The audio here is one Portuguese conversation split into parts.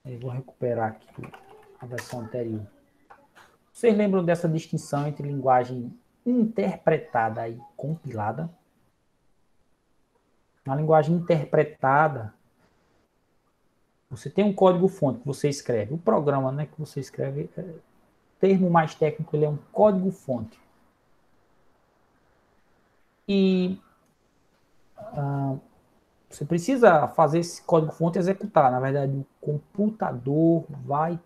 Eu vou recuperar aqui a versão anterior. Vocês lembram dessa distinção entre linguagem interpretada e compilada? Na linguagem interpretada, você tem um código-fonte que você escreve. O programa, né, que você escreve, termo mais técnico, ele é um código-fonte. E você precisa fazer esse código-fonte executar. Na verdade, o computador vai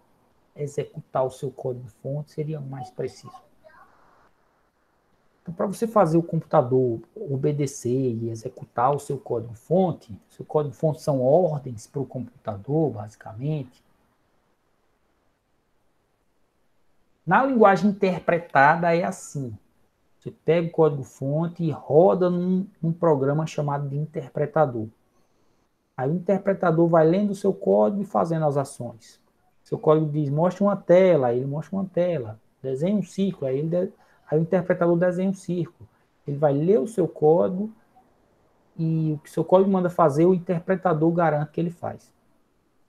executar o seu código-fonte, seria mais preciso. Então, para você fazer o computador obedecer e executar o seu código-fonte, seu código-fonte são ordens para o computador, basicamente. Na linguagem interpretada é assim. Você pega o código-fonte e roda num programa chamado de interpretador. Aí o interpretador vai lendo o seu código e fazendo as ações. Seu código diz, mostra uma tela, aí ele mostra uma tela. Desenha um círculo, aí o interpretador desenha um círculo. Ele vai ler o seu código e o que seu código manda fazer, o interpretador garante que ele faz.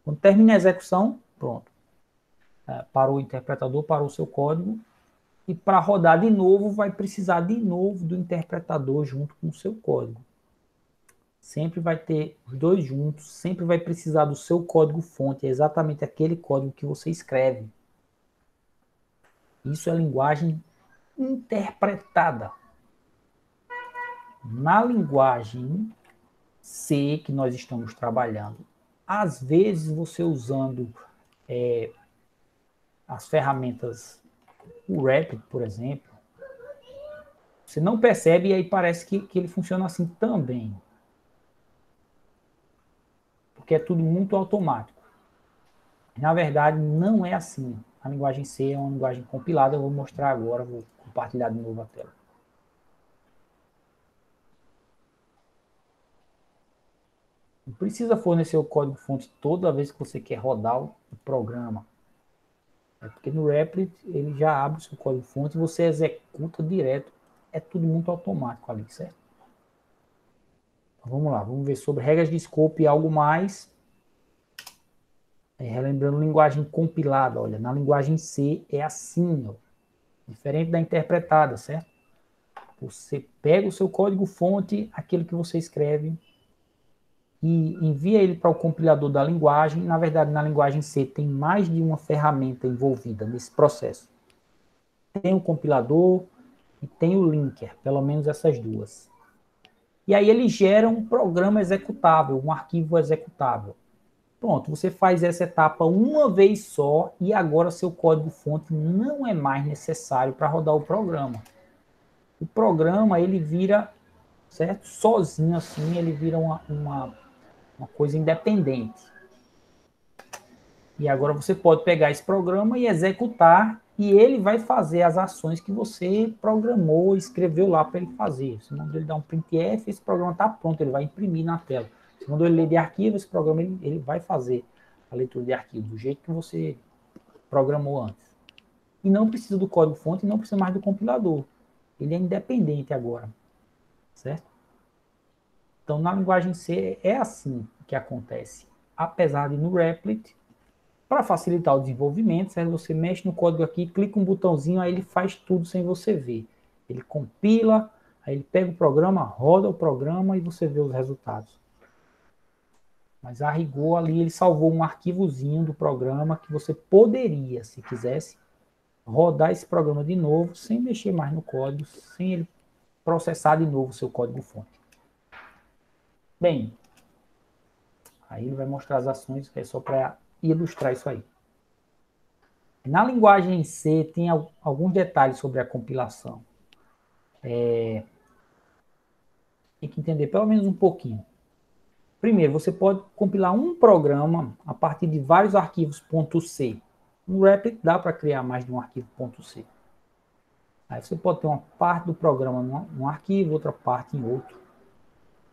Quando termina a execução, pronto. Parou o interpretador, parou o seu código, e para rodar de novo, vai precisar de novo do interpretador junto com o seu código. Sempre vai ter os dois juntos, sempre vai precisar do seu código-fonte, é exatamente aquele código que você escreve. Isso é linguagem interpretada. Na linguagem C que nós estamos trabalhando, às vezes você usando as ferramentas, o Rapid, por exemplo, você não percebe e aí parece que ele funciona assim também. Porque é tudo muito automático. Na verdade, não é assim. A linguagem C é uma linguagem compilada, eu vou mostrar agora, vou compartilhar de novo a tela. Não precisa fornecer o código-fonte toda vez que você quer rodar o programa. É porque no Replit ele já abre o seu código-fonte e você executa direto. É tudo muito automático ali, certo? Então, vamos lá, vamos ver sobre regras de scope e algo mais. Relembrando linguagem compilada, olha, na linguagem C é assim, ó, diferente da interpretada, certo? Você pega o seu código-fonte, aquele que você escreve, e envia ele para o compilador da linguagem. Na verdade, na linguagem C tem mais de uma ferramenta envolvida nesse processo. Tem o compilador e tem o linker, pelo menos essas duas. E aí ele gera um programa executável, um arquivo executável. Pronto, você faz essa etapa uma vez só e agora seu código-fonte não é mais necessário para rodar o programa. O programa, ele vira, certo? Sozinho assim, ele vira uma coisa independente. E agora você pode pegar esse programa e executar e ele vai fazer as ações que você programou, escreveu lá para ele fazer. Você mandou ele dar um printf, esse programa está pronto, ele vai imprimir na tela. Você mandou ele ler de arquivo, esse programa ele vai fazer a leitura de arquivo do jeito que você programou antes. E não precisa do código-fonte, não precisa mais do compilador. Ele é independente agora, certo? Então, na linguagem C é assim que acontece. Apesar de no Replit, para facilitar o desenvolvimento, certo? Você mexe no código aqui, clica um botãozinho, aí ele faz tudo sem você ver. Ele compila, aí ele pega o programa, roda o programa e você vê os resultados. Mas a rigor ali ele salvou um arquivozinho do programa que você poderia, se quisesse, rodar esse programa de novo, sem mexer mais no código, sem ele processar de novo o seu código-fonte. Bem, aí ele vai mostrar as ações, que é só para ilustrar isso aí. Na linguagem C tem alguns detalhes sobre a compilação. Tem que entender pelo menos um pouquinho. Primeiro, você pode compilar um programa a partir de vários arquivos .c. No Replit dá para criar mais de um arquivo .c. Aí você pode ter uma parte do programa num arquivo, outra parte em outro.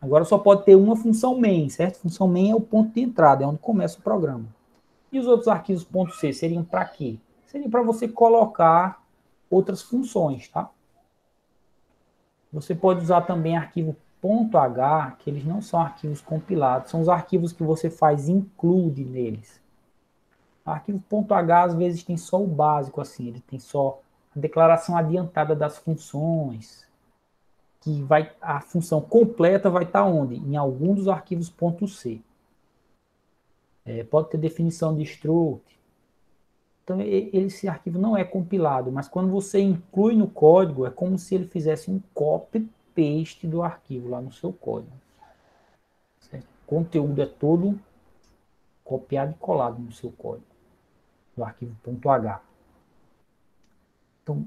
Agora só pode ter uma função main, certo? Função main é o ponto de entrada, é onde começa o programa. E os outros arquivos .c seriam para quê? Seriam para você colocar outras funções, tá? Você pode usar também arquivo .h, que eles não são arquivos compilados, são os arquivos que você faz include neles. O arquivo .h, às vezes, tem só o básico, assim, ele tem só a declaração adiantada das funções, que a função completa vai estar onde? Em algum dos arquivos .c. Pode ter definição de struct. Então, esse arquivo não é compilado, mas quando você inclui no código, é como se ele fizesse um copy-paste do arquivo lá no seu código. Certo? O conteúdo é todo copiado e colado no seu código, do arquivo .h. Então,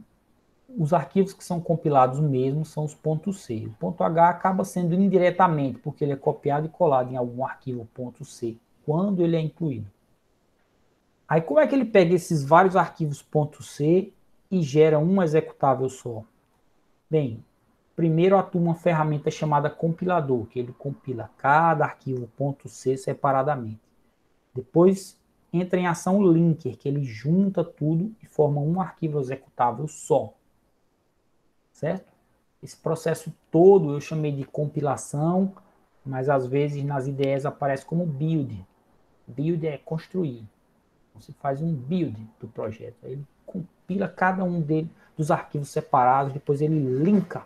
os arquivos que são compilados mesmo são os .c. O .h acaba sendo indiretamente, porque ele é copiado e colado em algum arquivo .c, quando ele é incluído. Aí como é que ele pega esses vários arquivos .c e gera um executável só? Bem, primeiro atua uma ferramenta chamada compilador, que ele compila cada arquivo .c separadamente. Depois entra em ação o linker, que ele junta tudo e forma um arquivo executável só. Certo? Esse processo todo eu chamei de compilação, mas às vezes nas ideias aparece como build. Build é construir. Você faz um build do projeto. Ele compila cada um dos arquivos separados, depois ele linka.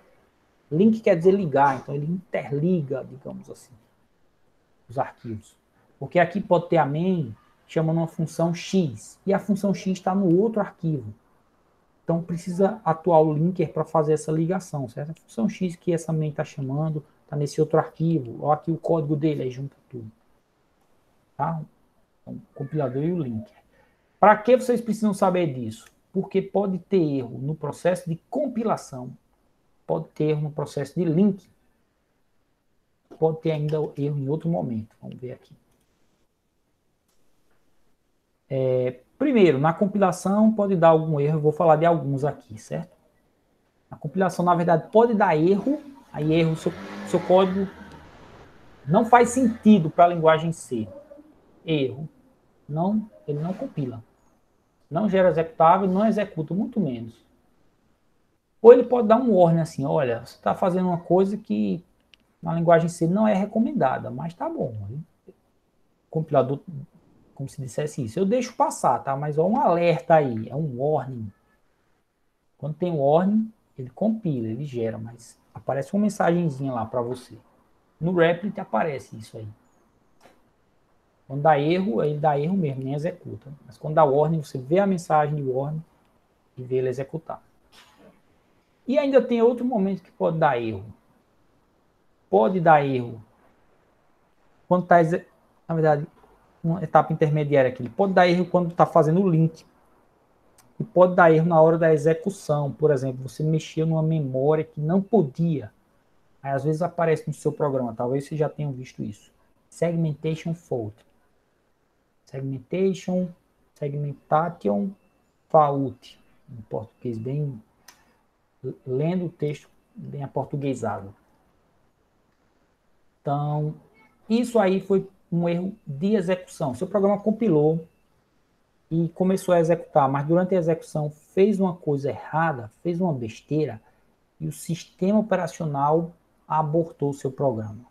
Link quer dizer ligar, então ele interliga, digamos assim, os arquivos. Porque aqui pode ter a main chamando uma função x, e a função x está no outro arquivo. Então precisa atuar o linker para fazer essa ligação, certo? A função x que essa main está chamando está nesse outro arquivo. Olha aqui o código dele, aí junta tudo. Tá? Então, o compilador e o linker. Para que vocês precisam saber disso? Porque pode ter erro no processo de compilação, pode ter erro no processo de link, pode ter ainda erro em outro momento. Vamos ver aqui. Primeiro, na compilação pode dar algum erro, eu vou falar de alguns aqui, certo? A compilação, na verdade, pode dar erro, aí erro, seu código não faz sentido para a linguagem C. Erro. Não, ele não compila. Não gera executável, não executa, muito menos. Ou ele pode dar um warning assim, olha, você está fazendo uma coisa que na linguagem C não é recomendada, mas tá bom. O compilador, como se dissesse isso, eu deixo passar, tá? Mas ó, um alerta aí, é um warning. Quando tem warning, ele compila, ele gera, mas aparece uma mensagenzinha lá para você. No Replit aparece isso aí. Quando dá erro, ele dá erro mesmo, nem executa. Mas quando dá warning, você vê a mensagem de warning e vê ele executar. E ainda tem outro momento que pode dar erro. Pode dar erro quando está, na verdade, uma etapa intermediária aqui. Ele pode dar erro quando está fazendo o link. E pode dar erro na hora da execução. Por exemplo, você mexeu numa memória que não podia. Aí às vezes aparece no seu programa. Talvez vocês já tenham visto isso. Segmentation fault. Segmentation fault. Em português, bem lendo o texto bem aportuguesado. Então, isso aí foi um erro de execução. Seu programa compilou e começou a executar, mas durante a execução fez uma coisa errada, fez uma besteira, e o sistema operacional abortou o seu programa.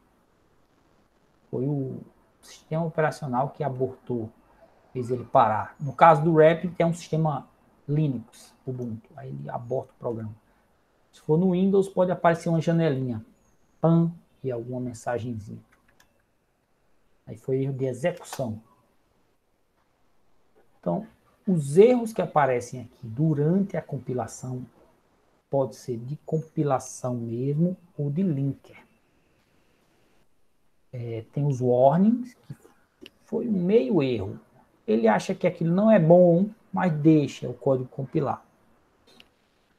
Foi o sistema operacional que abortou, fez ele parar. No caso do Replit, é um sistema Linux, Ubuntu, aí ele aborta o programa. Se for no Windows, pode aparecer uma janelinha, PAN, e alguma mensagenzinha. Aí foi erro de execução. Então, os erros que aparecem aqui durante a compilação pode ser de compilação mesmo ou de linker. Tem os warnings, que foi um meio erro. Ele acha que aquilo não é bom, mas deixa o código compilar.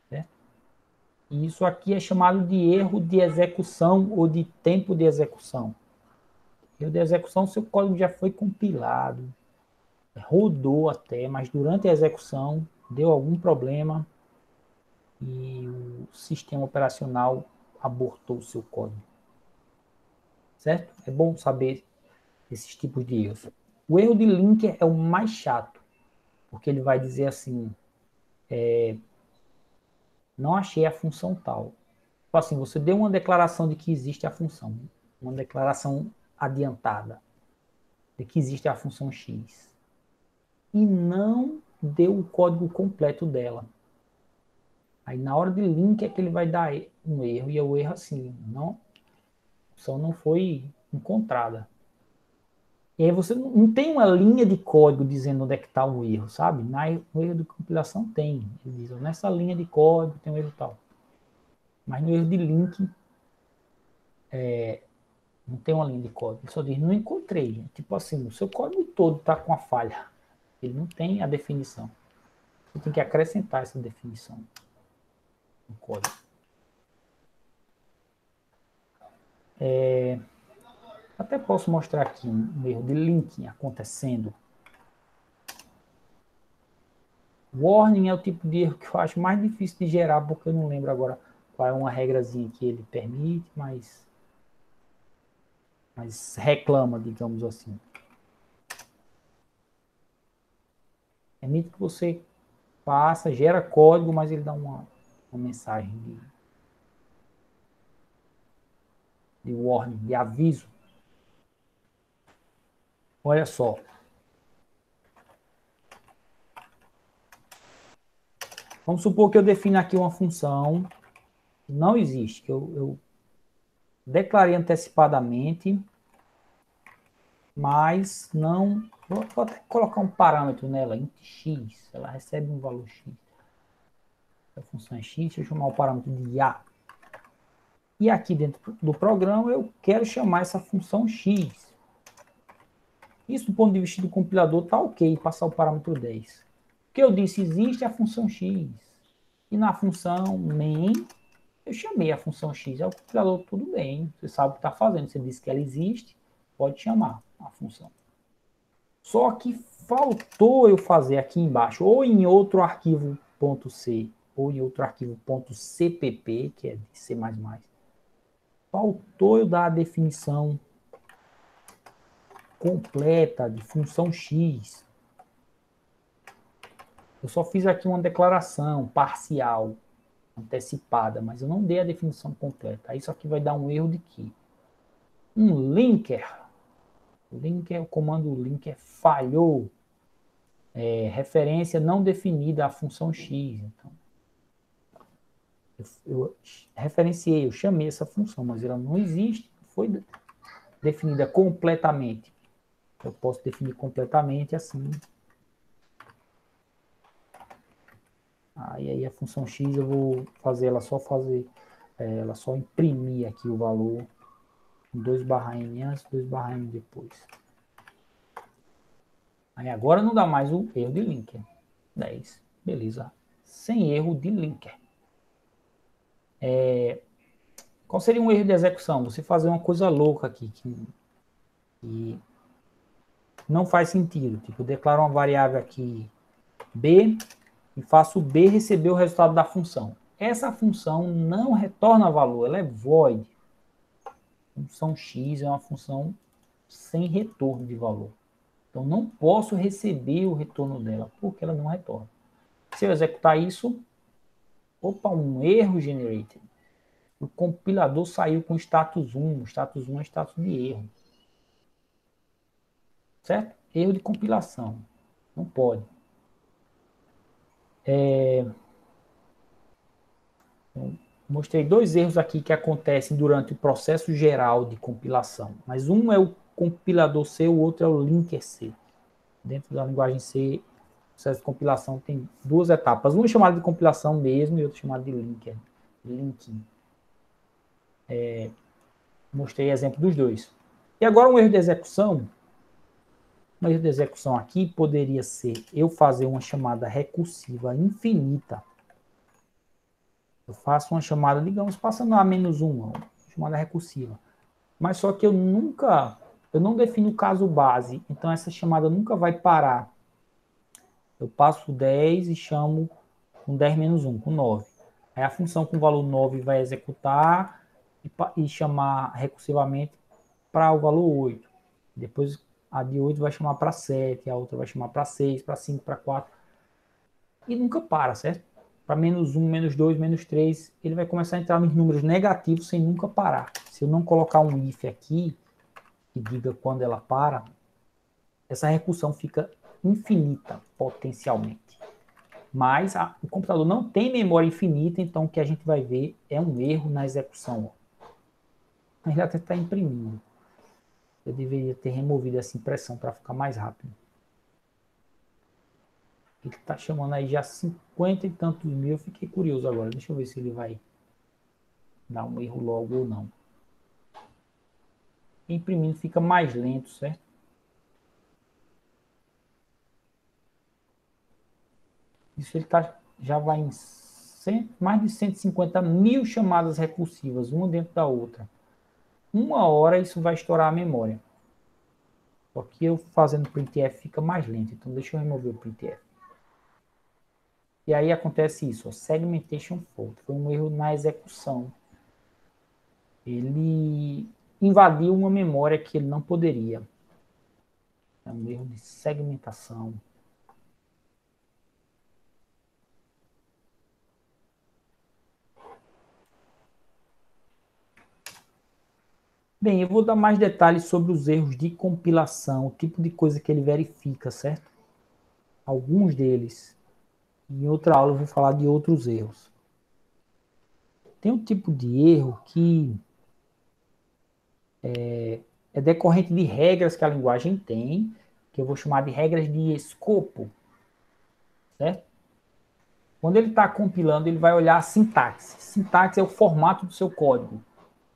Certo? E isso aqui é chamado de erro de execução ou de tempo de execução. Erro de execução, seu código já foi compilado, rodou até, mas durante a execução deu algum problema e o sistema operacional abortou o seu código. Certo? É bom saber esses tipos de erros. O erro de linker é o mais chato, porque ele vai dizer assim, não achei a função tal. Tipo assim, você deu uma declaração de que existe a função, uma declaração adiantada de que existe a função X. e não deu o código completo dela. Aí na hora de link é que ele vai dar um erro, e o erro assim, não, a função não foi encontrada. E aí você não tem uma linha de código dizendo onde é que está o erro, sabe? No erro de compilação tem. Ele diz, nessa linha de código tem um erro tal. Mas no erro de link, não tem uma linha de código. Ele só diz, não encontrei. Tipo assim, o seu código todo está com a falha. Ele não tem a definição. Você tem que acrescentar essa definição no código. Até posso mostrar aqui um erro de linking acontecendo. Warning é o tipo de erro que eu acho mais difícil de gerar, porque eu não lembro agora qual é uma regrazinha que ele permite, mas reclama, digamos assim. Permite que você faça, gera código, mas ele dá uma mensagem de warning, de aviso. Olha só. Vamos supor que eu defino aqui uma função que não existe, que eu declarei antecipadamente, mas não... Vou até colocar um parâmetro nela, int x, ela recebe um valor x. A função é x, deixa eu chamar o parâmetro de a. E aqui dentro do programa eu quero chamar essa função x. Isso do ponto de vista do compilador está ok, passar o parâmetro 10. O que eu disse existe a função x. E na função main, eu chamei a função x. É o compilador, tudo bem, você sabe o que está fazendo. Você disse que ela existe, pode chamar a função. Só que faltou eu fazer aqui embaixo, ou em outro arquivo .c, ou em outro arquivo .cpp, que é de C++. Faltou eu dar a definição completa de função x. Eu só fiz aqui uma declaração parcial, antecipada, mas eu não dei a definição completa. Aí isso aqui vai dar um erro de quê? Um linker. O comando linker falhou. Referência não definida à função x. Então, eu referenciei, eu chamei essa função, mas ela não existe, foi definida completamente. Eu posso definir completamente assim. Aí a função x eu vou fazer ela só imprimir aqui o valor 2/n antes, 2/n depois. Aí agora não dá mais o erro de linker. 10, beleza. Sem erro de linker. Qual seria um erro de execução? Você fazer uma coisa louca aqui, que não faz sentido. Tipo, eu declaro uma variável aqui b, e faço o b receber o resultado da função. Essa função não retorna valor, ela é void. A função x é uma função sem retorno de valor. Então, não posso receber o retorno dela, porque ela não retorna. Se eu executar isso, opa, um erro generated. O compilador saiu com status 1. O status 1 é status de erro. Certo? Erro de compilação. Não pode. Mostrei dois erros aqui que acontecem durante o processo geral de compilação. Mas um é o compilador C, o outro é o linker C. Dentro da linguagem C, o processo de compilação tem duas etapas. Uma é chamada de compilação mesmo e outra chamada de linker. Linking. Mostrei exemplo dos dois. E agora um erro de execução. Um erro de execução aqui poderia ser eu fazer uma chamada recursiva infinita. Eu faço uma chamada, digamos, passando a -1, uma chamada recursiva. Mas só que eu não defino o caso base, então essa chamada nunca vai parar. Eu passo 10 e chamo com 10 menos 1, com 9. Aí a função com o valor 9 vai executar e chamar recursivamente para o valor 8. Depois a de 8 vai chamar para 7, a outra vai chamar para 6, para 5, para 4. E nunca para, certo? Para -1, -2, -3, ele vai começar a entrar nos números negativos sem nunca parar. Se eu não colocar um if aqui, que diga quando ela para, essa recursão fica infinita, potencialmente. Mas o computador não tem memória infinita, então o que a gente vai ver é um erro na execução. A gente até está imprimindo. Eu deveria ter removido essa impressão para ficar mais rápido. Ele está chamando aí já 50 e tantos mil. Eu fiquei curioso agora. Deixa eu ver se ele vai dar um erro logo ou não. Imprimindo fica mais lento, certo? Isso ele já vai em mais de 150 mil chamadas recursivas, uma dentro da outra. Uma hora isso vai estourar a memória. Só que eu fazendo printf fica mais lento. Então deixa eu remover o printf. E aí acontece isso, ó, segmentation fault. Foi um erro na execução. Ele invadiu uma memória que ele não poderia. É um erro de segmentação. Bem, eu vou dar mais detalhes sobre os erros de compilação, o tipo de coisa que ele verifica, certo? Alguns deles. Em outra aula eu vou falar de outros erros. Tem um tipo de erro que é decorrente de regras que a linguagem tem, que eu vou chamar de regras de escopo, certo? Quando ele está compilando, ele vai olhar a sintaxe. Sintaxe é o formato do seu código.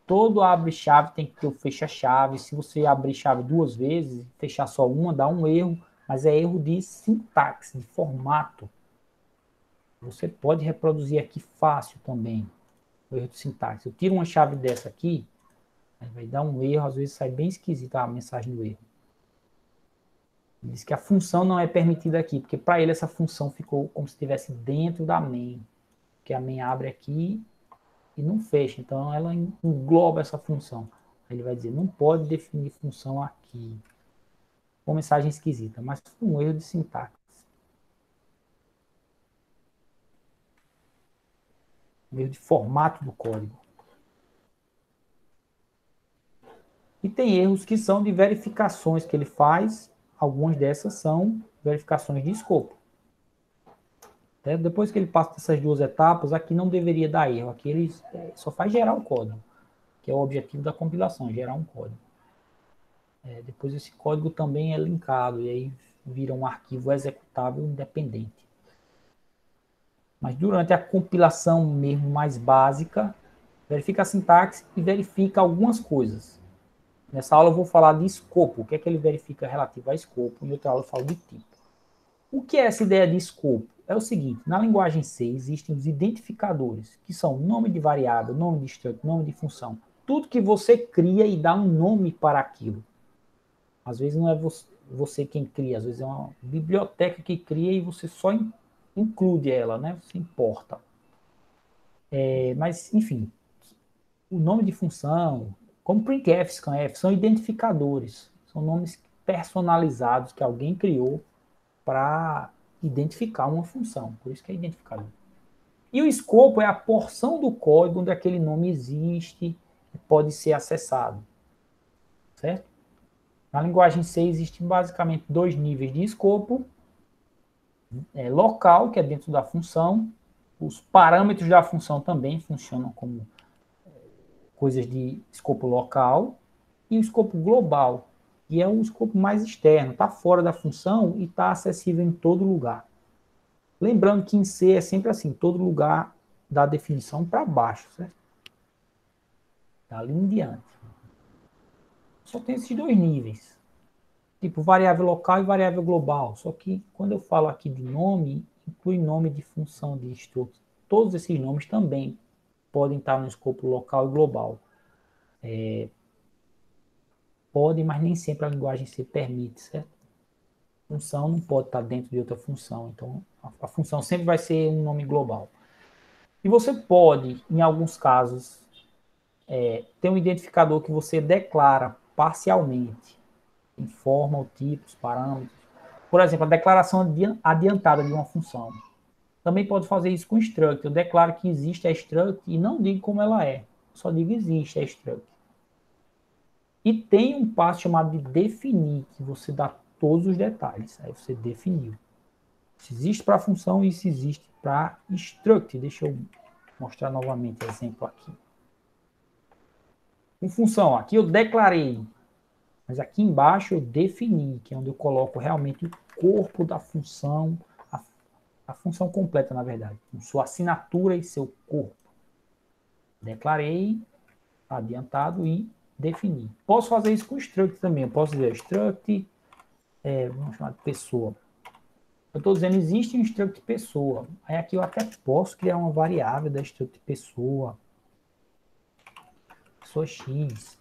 Todo abre-chave tem que ter o fecha-chave. Se você abrir chave duas vezes, fechar só uma, dá um erro, mas é erro de sintaxe, de formato. Você pode reproduzir aqui fácil também, o erro de sintaxe. Eu tiro uma chave dessa aqui, aí vai dar um erro, às vezes sai bem esquisita a mensagem do erro. Ele diz que a função não é permitida aqui, porque para ele essa função ficou como se estivesse dentro da main. Que a main abre aqui e não fecha, então ela engloba essa função. Aí ele vai dizer, não pode definir função aqui. Uma mensagem esquisita, mas foi um erro de sintaxe. Um erro de formato do código. E tem erros que são de verificações que ele faz. Algumas dessas são verificações de escopo. Depois que ele passa dessas duas etapas, aqui não deveria dar erro. Aqui ele só faz gerar o código, que é o objetivo da compilação, gerar um código. Depois esse código também é linkado, e aí vira um arquivo executável independente. Mas durante a compilação mesmo mais básica, verifica a sintaxe e verifica algumas coisas. Nessa aula eu vou falar de escopo, o que é que ele verifica relativo a escopo, em outra aula eu falo de tipo. O que é essa ideia de escopo? É o seguinte, na linguagem C existem os identificadores, que são nome de variável, nome de struct, nome de função. Tudo que você cria e dá um nome para aquilo. Às vezes não é você quem cria, às vezes é uma biblioteca que cria e você só inclui ela, né? Você importa. Mas, enfim, o nome de função, como printf, scanf, são identificadores. São nomes personalizados que alguém criou para identificar uma função. Por isso que é identificador. E o escopo é a porção do código onde aquele nome existe e pode ser acessado. Certo? Na linguagem C existem basicamente dois níveis de escopo. Local, que é dentro da função. Os parâmetros da função também funcionam como coisas de escopo local. E o escopo global, que é o escopo mais externo. Está fora da função e está acessível em todo lugar. Lembrando que em C é sempre assim, todo lugar da definição para baixo, certo? Dali em diante. Só tem esses dois níveis. Tipo, variável local e variável global. Só que quando eu falo aqui de nome, inclui nome de função de struct. Todos esses nomes também podem estar no escopo local e global. Pode, mas nem sempre a linguagem C permite, certo? Função não pode estar dentro de outra função. Então, a função sempre vai ser um nome global. E você pode, em alguns casos, ter um identificador que você declara parcialmente. Informa o tipo, os parâmetros. Por exemplo, a declaração adiantada de uma função. Também pode fazer isso com struct. Eu declaro que existe a struct e não digo como ela é. Só digo existe a struct. E tem um passo chamado de definir, que você dá todos os detalhes. Aí você definiu. Isso existe para função e isso existe para struct. Deixa eu mostrar novamente o exemplo aqui. Com função, aqui eu declarei, mas aqui embaixo eu defini, que é onde eu coloco realmente o corpo da função, a função completa, na verdade, com sua assinatura e seu corpo. Declarei, adiantado e defini. Posso fazer isso com struct também. Eu posso dizer struct, vamos chamar de pessoa. Eu estou dizendo, existe um struct pessoa. Aí aqui eu até posso criar uma variável da struct pessoa. Pessoa X.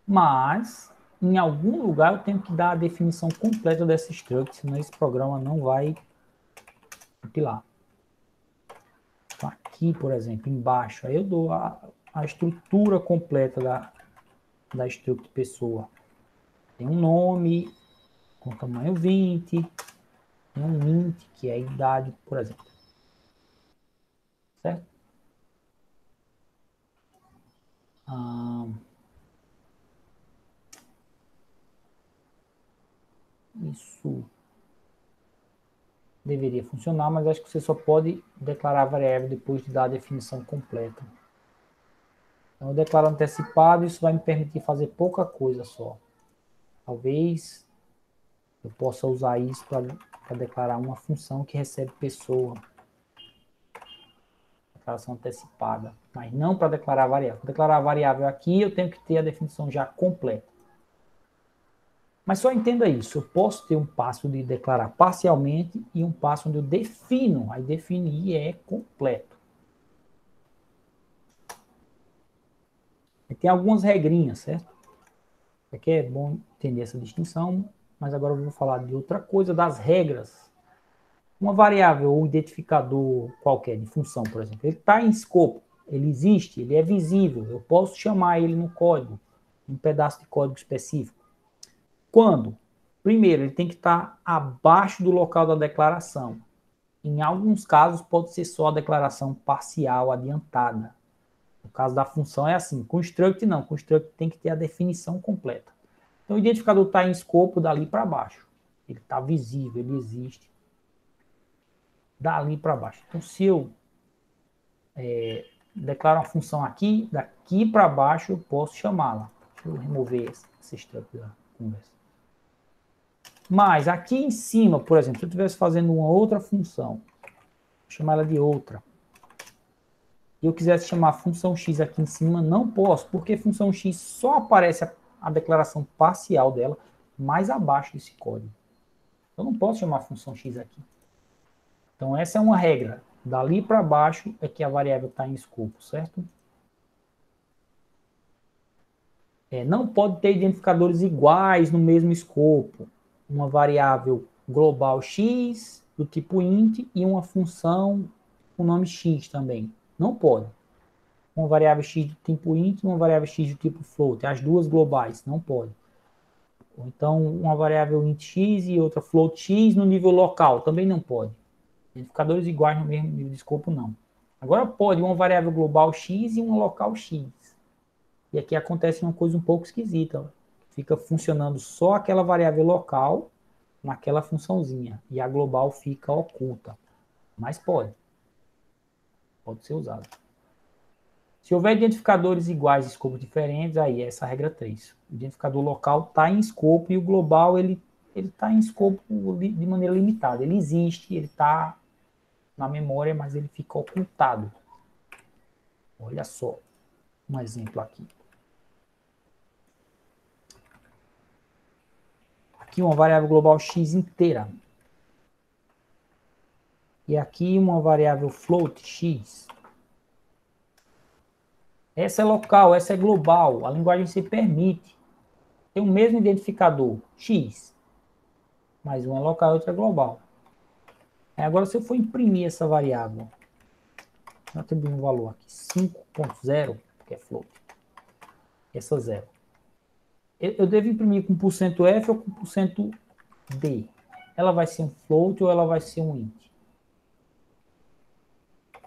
Mas, em algum lugar, eu tenho que dar a definição completa dessa struct, senão esse programa não vai compilar. Então, aqui, por exemplo, embaixo, aí eu dou a estrutura completa da struct pessoa. Tem um nome com tamanho 20, tem um int, que é a idade, por exemplo. Certo? Isso deveria funcionar, mas acho que você só pode declarar a variável depois de dar a definição completa. Então, eu declaro antecipado, isso vai me permitir fazer pouca coisa só. Talvez eu possa usar isso para declarar uma função que recebe pessoa. Declaração antecipada. Mas não para declarar a variável. Para declarar a variável aqui, eu tenho que ter a definição já completa. Mas só entenda isso. Eu posso ter um passo de declarar parcialmente e um passo onde eu defino. Aí definir é completo. E tem algumas regrinhas, certo? Aqui é bom entender essa distinção, mas agora eu vou falar de outra coisa, das regras. Uma variável ou identificador qualquer, de função, por exemplo, ele está em escopo, ele existe, ele é visível, eu posso chamar ele no código, um pedaço de código específico. Quando? Primeiro, ele tem que estar abaixo do local da declaração. Em alguns casos, pode ser só a declaração parcial adiantada. No caso da função é assim, com struct não, com struct tem que ter a definição completa. Então o identificador está em escopo dali para baixo. Ele está visível, ele existe. Dali para baixo. Então se eu declaro uma função aqui, daqui para baixo eu posso chamá-la. Deixa eu remover esse struct da conversa. Mas aqui em cima, por exemplo, se eu estivesse fazendo uma outra função, vou chamar ela de outra, e eu quisesse chamar a função x aqui em cima, não posso, porque função x só aparece a declaração parcial dela mais abaixo desse código. Eu não posso chamar a função x aqui. Então essa é uma regra. Dali para baixo é que a variável está em escopo, certo? Não pode ter identificadores iguais no mesmo escopo. Uma variável global x, do tipo int, e uma função com nome x também. Não pode. Uma variável x do tipo int e uma variável x do tipo float. As duas globais, não pode. Ou então, uma variável int x e outra float x no nível local, também não pode. Identificadores iguais no mesmo nível de escopo, não. Agora pode uma variável global x e uma local x. E aqui acontece uma coisa um pouco esquisita. Fica funcionando só aquela variável local naquela funçãozinha. E a global fica oculta. Mas pode. Pode ser usado. Se houver identificadores iguais de escopo diferentes, aí é essa regra 3. O identificador local está em escopo e o global ele está em escopo de maneira limitada. Ele existe, ele está na memória, mas ele fica ocultado. Olha só um exemplo aqui. Aqui uma variável global x inteira. E aqui uma variável float x. Essa é local, essa é global. A linguagem se permite. Tem o mesmo identificador, x. Mas uma é local e outra é global. Agora, se eu for imprimir essa variável, eu atribuo um valor aqui, 5.0, que é float. Essa 0. Eu devo imprimir com %f ou com %d? Ela vai ser um float ou ela vai ser um int?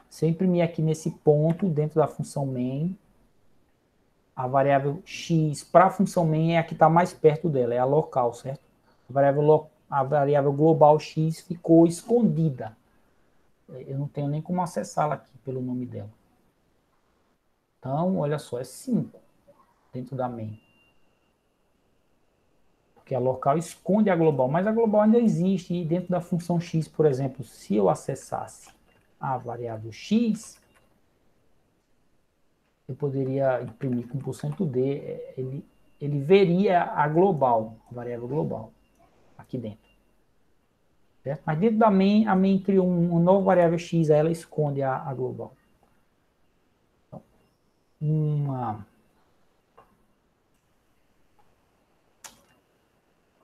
Se eu imprimir aqui nesse ponto, dentro da função main, a variável x para a função main é a que está mais perto dela, é a local, certo? A variável global x ficou escondida. Eu não tenho nem como acessá-la aqui pelo nome dela. Então, olha só, é 5 dentro da main. Porque a local esconde a global, mas a global ainda existe. E dentro da função x, por exemplo, se eu acessasse a variável x, eu poderia imprimir com %d, ele veria a global, a variável global, aqui dentro. Certo? Mas dentro da main, a main criou uma nova variável x, aí ela esconde a global. Então,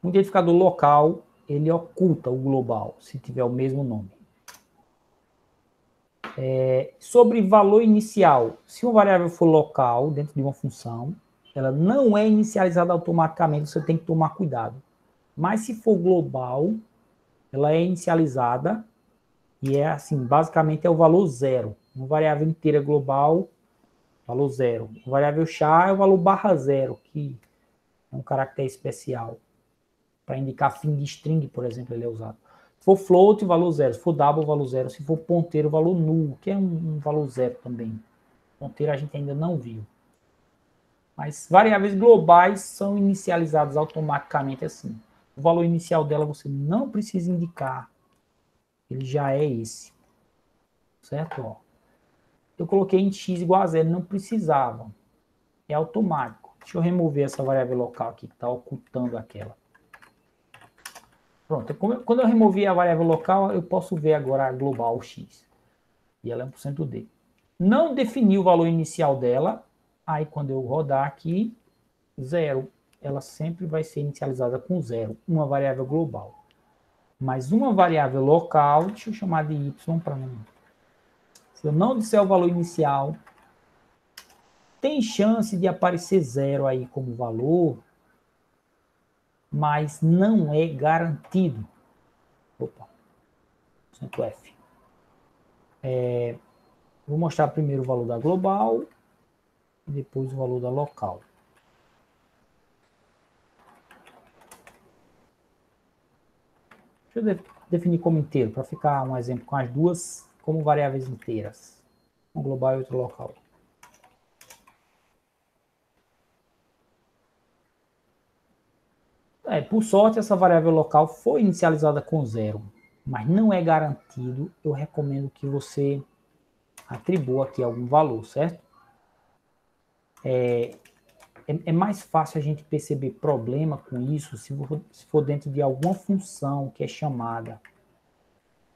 um identificador local, ele oculta o global, se tiver o mesmo nome. Sobre valor inicial, se uma variável for local, dentro de uma função, ela não é inicializada automaticamente, você tem que tomar cuidado. Mas se for global, ela é inicializada e é assim, basicamente é o valor zero. Uma variável inteira global, valor zero. Uma variável char é o valor barra zero, que é um caractere especial. Para indicar fim de string, por exemplo, ele é usado. Se for float, valor zero. Se for double, valor zero. Se for ponteiro, valor null, que é um valor zero também. Ponteiro a gente ainda não viu. Mas variáveis globais são inicializadas automaticamente assim. O valor inicial dela você não precisa indicar. Ele já é esse. Certo? Ó. Eu coloquei em x igual a zero, não precisava. É automático. Deixa eu remover essa variável local aqui, que está ocultando aquela. Pronto, quando eu removi a variável local, eu posso ver agora a global x. E ela é 1%d. Não defini o valor inicial dela, aí quando eu rodar aqui, zero. Ela sempre vai ser inicializada com zero, uma variável global. Mas uma variável local, deixa eu chamar de y para mim. Se eu não disser o valor inicial, tem chance de aparecer zero aí como valor, mas não é garantido. Opa, %f. Vou mostrar primeiro o valor da global e depois o valor da local. Deixa eu definir como inteiro, para ficar um exemplo com as duas como variáveis inteiras. Um global e outro local. Por sorte, essa variável local foi inicializada com zero, mas não é garantido. Eu recomendo que você atribua aqui algum valor, certo? É mais fácil a gente perceber problema com isso se for dentro de alguma função que é chamada.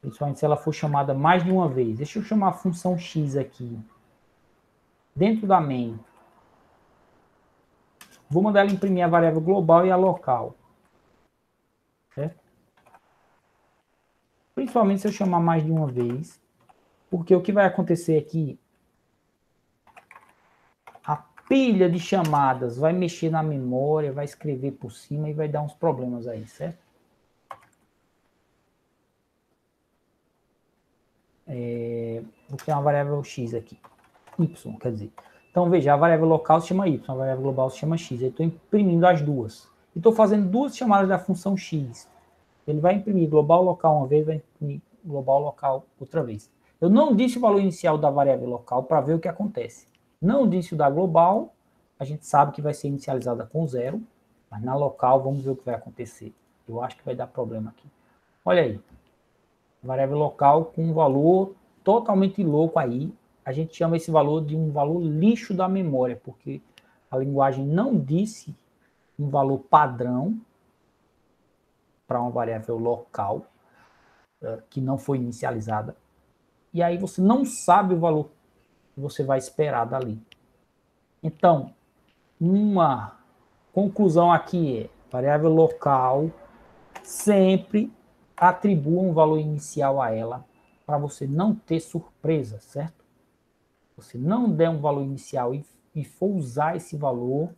Principalmente se ela for chamada mais de uma vez. Deixa eu chamar a função x aqui. Dentro da main. Vou mandar ela imprimir a variável global e a local. Certo? Principalmente se eu chamar mais de uma vez. Porque o que vai acontecer aqui, a pilha de chamadas vai mexer na memória, vai escrever por cima e vai dar uns problemas aí, certo? Vou criar uma variável x aqui. Y, quer dizer. Então, veja, a variável local se chama y, a variável global se chama x. Eu estou imprimindo as duas. E estou fazendo duas chamadas da função x. Ele vai imprimir global local uma vez, vai imprimir global local outra vez. Eu não disse o valor inicial da variável local para ver o que acontece. Não disse o da global, a gente sabe que vai ser inicializada com zero, mas na local vamos ver o que vai acontecer. Eu acho que vai dar problema aqui. Olha aí, variável local com um valor totalmente louco aí. A gente chama esse valor de um valor lixo da memória, porque a linguagem não disse um valor padrão para uma variável local que não foi inicializada. E aí você não sabe o valor que você vai esperar dali. Então, uma conclusão aqui é, variável local sempre atribua um valor inicial a ela para você não ter surpresa, certo? Você não der um valor inicial e for usar esse valor,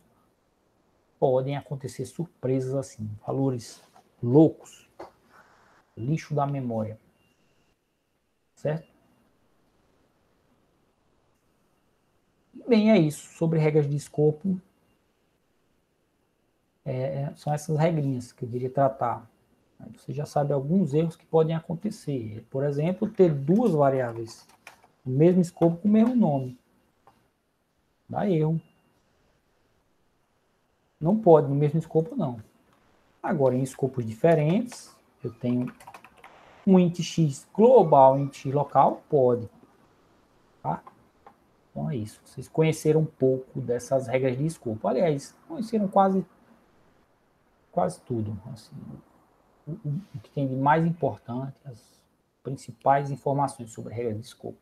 podem acontecer surpresas assim, valores loucos, lixo da memória, certo? Bem, é isso. Sobre regras de escopo, São essas regrinhas que eu queria tratar. Você já sabe alguns erros que podem acontecer. Por exemplo, ter duas variáveis no mesmo escopo com o mesmo nome. Dá erro. Não pode no mesmo escopo, não. Agora, em escopos diferentes, eu tenho um int x global e um int x local, pode. Tá? Então é isso. Vocês conheceram um pouco dessas regras de escopo. Aliás, conheceram quase tudo. Assim, o que tem de mais importante, as principais informações sobre regras de escopo.